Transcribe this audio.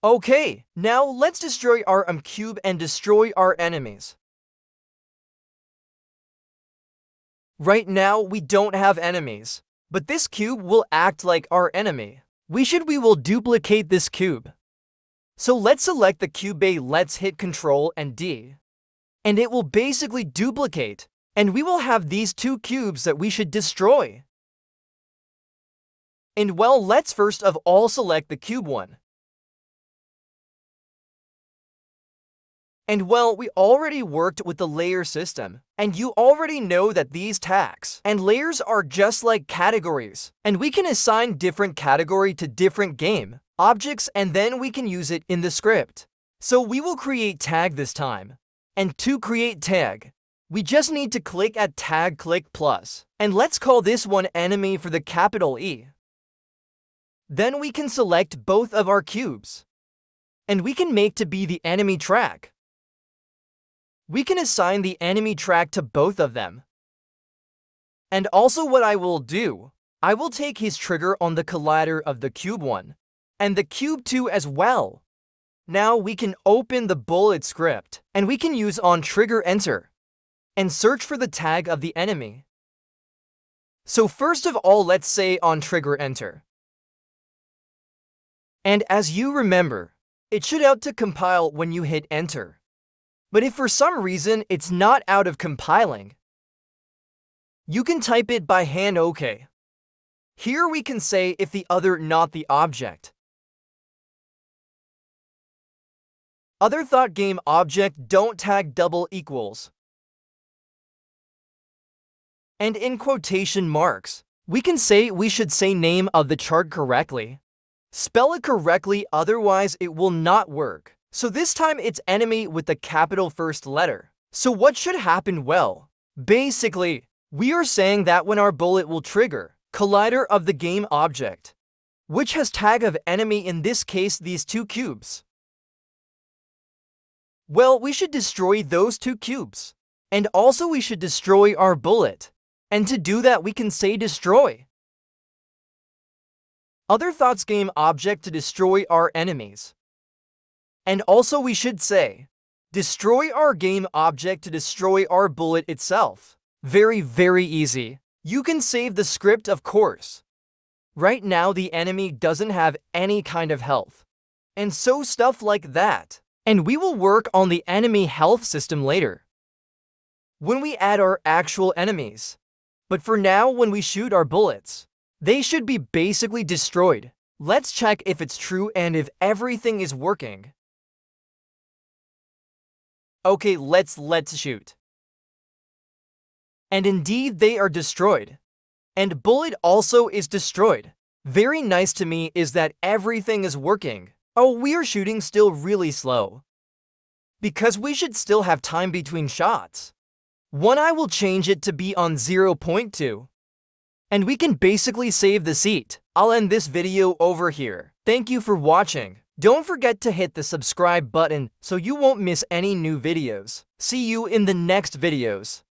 Okay, now let's destroy our cube and destroy our enemies. Right now, we don't have enemies, but this cube will act like our enemy. We will duplicate this cube. So let's select the cube A, let's hit Ctrl and D. And it will basically duplicate, and we will have these two cubes that we should destroy. And well, let's first of all select the cube one. And well, we already worked with the layer system, and you already know that these tags and layers are just like categories, and we can assign different category to different game objects, and then we can use it in the script. So we will create tag this time. And to create tag, we just need to click at tag, click plus, and let's call this one enemy for the capital E. Then we can select both of our cubes, and we can make to be the enemy track. We can assign the enemy track to both of them. And also what I will do, I will take his trigger on the collider of the cube 1 and the cube 2 as well. Now we can open the bullet script and we can use on trigger enter and search for the tag of the enemy. So first of all, let's say on trigger enter. And as you remember, it should out to compile when you hit enter. But if for some reason it's not out of compiling, you can type it by hand. OK. Here we can say if the other not the object. Other thought game object don't tag double equals. And in quotation marks, we can say we should say name of the chart correctly. Spell it correctly, otherwise it will not work. So this time it's enemy with the capital first letter. So what should happen? Well, basically, we are saying that when our bullet will trigger collider of the game object, which has tag of enemy, in this case these two cubes. Well, we should destroy those two cubes. And also we should destroy our bullet. And to do that we can say destroy other thoughts game object to destroy our enemies. And also we should say, destroy our game object to destroy our bullet itself. Very easy. You can save the script, of course. Right now the enemy doesn't have any kind of health. And so stuff like that. And we will work on the enemy health system later, when we add our actual enemies. But for now, when we shoot our bullets, they should be basically destroyed. Let's check if it's true and if everything is working. Okay, let's shoot. And indeed they are destroyed. And bullet also is destroyed. Very nice to me is that everything is working. Oh, we are shooting still really slow, because we should still have time between shots. One, I will change it to be on 0.2. And we can basically save the seat. I'll end this video over here. Thank you for watching. Don't forget to hit the subscribe button so you won't miss any new videos. See you in the next videos.